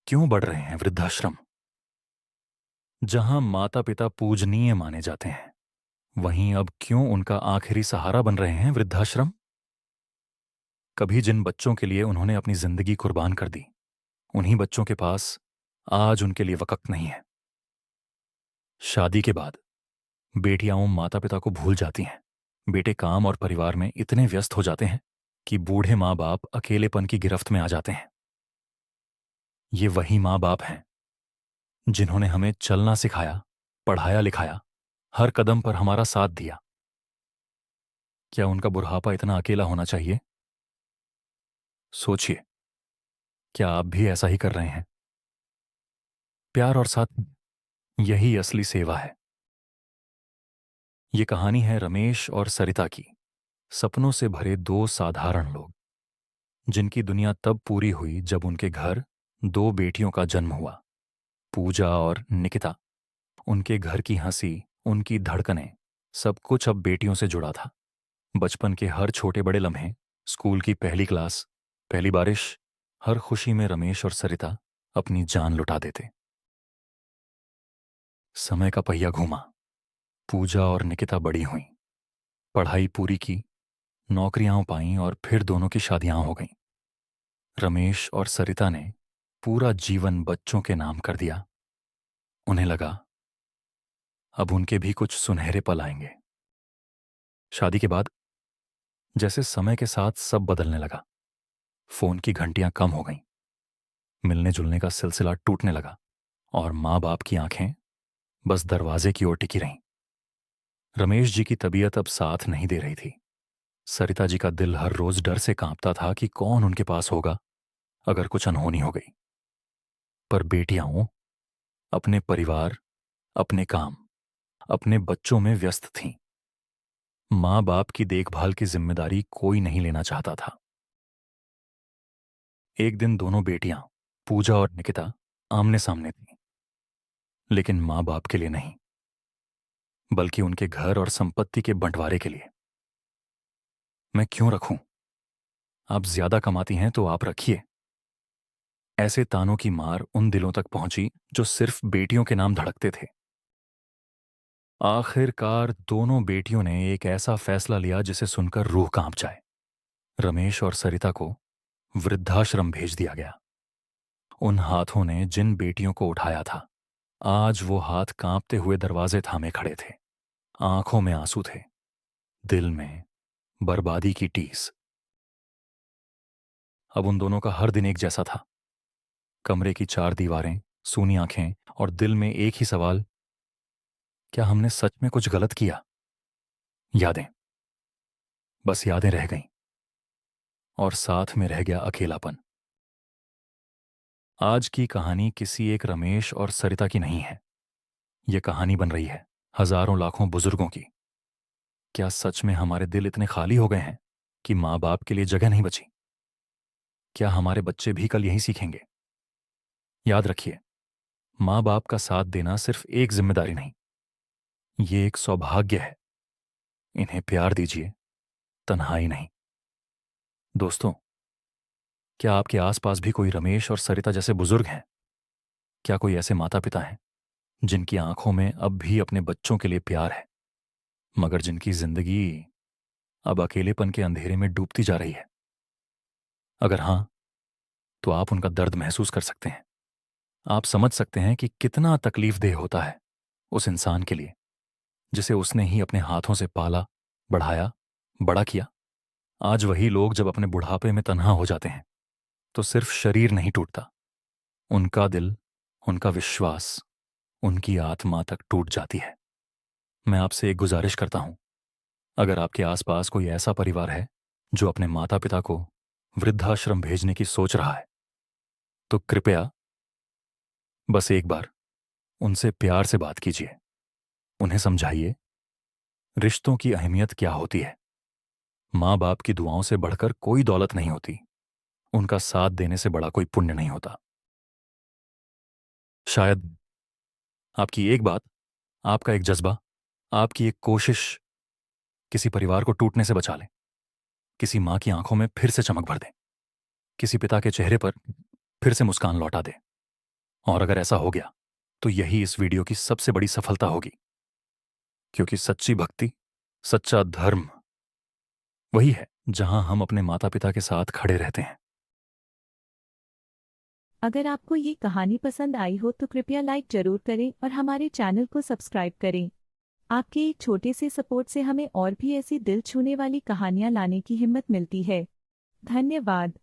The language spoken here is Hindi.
क्यों बढ़ रहे हैं वृद्धाश्रम? जहां माता पिता पूजनीय माने जाते हैं, वहीं अब क्यों उनका आखिरी सहारा बन रहे हैं वृद्धाश्रम? कभी जिन बच्चों के लिए उन्होंने अपनी जिंदगी कुर्बान कर दी, उन्हीं बच्चों के पास आज उनके लिए वक्त नहीं है। शादी के बाद बेटियां माता पिता को भूल जाती हैं। बेटे काम और परिवार में इतने व्यस्त हो जाते हैं कि बूढ़े माँ बाप अकेलेपन की गिरफ्त में आ जाते हैं। ये वही माँ बाप हैं जिन्होंने हमें चलना सिखाया, पढ़ाया लिखाया, हर कदम पर हमारा साथ दिया। क्या उनका बुढ़ापा इतना अकेला होना चाहिए? सोचिए, क्या आप भी ऐसा ही कर रहे हैं? प्यार और साथ, यही असली सेवा है। ये कहानी है रमेश और सरिता की, सपनों से भरे दो साधारण लोग, जिनकी दुनिया तब पूरी हुई जब उनके घर दो बेटियों का जन्म हुआ, पूजा और निकिता। उनके घर की हंसी, उनकी धड़कनें, सब कुछ अब बेटियों से जुड़ा था। बचपन के हर छोटे बड़े लम्हे, स्कूल की पहली क्लास, पहली बारिश, हर खुशी में रमेश और सरिता अपनी जान लुटा देते। समय का पहिया घूमा, पूजा और निकिता बड़ी हुईं, पढ़ाई पूरी की, नौकरियां पाईं और फिर दोनों की शादियां हो गईं। रमेश और सरिता ने पूरा जीवन बच्चों के नाम कर दिया। उन्हें लगा अब उनके भी कुछ सुनहरे पल आएंगे। शादी के बाद जैसे समय के साथ सब बदलने लगा। फोन की घंटियां कम हो गईं, मिलने जुलने का सिलसिला टूटने लगा और माँ बाप की आंखें बस दरवाजे की ओर टिकी रहीं। रमेश जी की तबीयत अब साथ नहीं दे रही थी। सरिता जी का दिल हर रोज डर से कांपता था कि कौन उनके पास होगा अगर कुछ अनहोनी हो गई। पर बेटियां अपने परिवार, अपने काम, अपने बच्चों में व्यस्त थीं। माँ बाप की देखभाल की जिम्मेदारी कोई नहीं लेना चाहता था। एक दिन दोनों बेटियां, पूजा और निकिता, आमने सामने थीं, लेकिन माँ बाप के लिए नहीं, बल्कि उनके घर और संपत्ति के बंटवारे के लिए। मैं क्यों रखूं? आप ज्यादा कमाती हैं तो आप रखिए। ऐसे तानों की मार उन दिलों तक पहुंची जो सिर्फ बेटियों के नाम धड़कते थे। आखिरकार दोनों बेटियों ने एक ऐसा फैसला लिया जिसे सुनकर रूह कांप जाए। रमेश और सरिता को वृद्धाश्रम भेज दिया गया। उन हाथों ने जिन बेटियों को उठाया था, आज वो हाथ कांपते हुए दरवाजे थामे खड़े थे। आंखों में आंसू थे, दिल में बर्बादी की टीस। अब उन दोनों का हर दिन एक जैसा था। कमरे की चार दीवारें, सूनी आंखें और दिल में एक ही सवाल, क्या हमने सच में कुछ गलत किया? यादें, बस यादें रह गईं और साथ में रह गया अकेलापन। आज की कहानी किसी एक रमेश और सरिता की नहीं है। यह कहानी बन रही है हजारों लाखों बुजुर्गों की। क्या सच में हमारे दिल इतने खाली हो गए हैं कि माँ बाप के लिए जगह नहीं बची? क्या हमारे बच्चे भी कल यही सीखेंगे? याद रखिए, माँ बाप का साथ देना सिर्फ एक जिम्मेदारी नहीं, ये एक सौभाग्य है। इन्हें प्यार दीजिए, तन्हाई नहीं। दोस्तों, क्या आपके आसपास भी कोई रमेश और सरिता जैसे बुजुर्ग हैं? क्या कोई ऐसे माता पिता हैं जिनकी आंखों में अब भी अपने बच्चों के लिए प्यार है, मगर जिनकी जिंदगी अब अकेलेपन के अंधेरे में डूबती जा रही है? अगर हां, तो आप उनका दर्द महसूस कर सकते हैं। आप समझ सकते हैं कि कितना तकलीफदेह होता है उस इंसान के लिए जिसे उसने ही अपने हाथों से पाला, बढ़ाया, बड़ा किया। आज वही लोग जब अपने बुढ़ापे में तन्हा हो जाते हैं, तो सिर्फ शरीर नहीं टूटता, उनका दिल, उनका विश्वास, उनकी आत्मा तक टूट जाती है। मैं आपसे एक गुजारिश करता हूं, अगर आपके आसपास कोई ऐसा परिवार है जो अपने माता पिता को वृद्धाश्रम भेजने की सोच रहा है, तो कृपया बस एक बार उनसे प्यार से बात कीजिए। उन्हें समझाइए रिश्तों की अहमियत क्या होती है। माँ बाप की दुआओं से बढ़कर कोई दौलत नहीं होती, उनका साथ देने से बड़ा कोई पुण्य नहीं होता। शायद आपकी एक बात, आपका एक जज्बा, आपकी एक कोशिश किसी परिवार को टूटने से बचा ले, किसी माँ की आंखों में फिर से चमक भर दे, किसी पिता के चेहरे पर फिर से मुस्कान लौटा दे। और अगर ऐसा हो गया तो यही इस वीडियो की सबसे बड़ी सफलता होगी, क्योंकि सच्ची भक्ति, सच्चा धर्म वही है जहां हम अपने माता पिता के साथ खड़े रहते हैं। अगर आपको ये कहानी पसंद आई हो तो कृपया लाइक जरूर करें और हमारे चैनल को सब्सक्राइब करें। आपके एक छोटे से सपोर्ट से हमें और भी ऐसी दिल छूने वाली कहानियां लाने की हिम्मत मिलती है। धन्यवाद।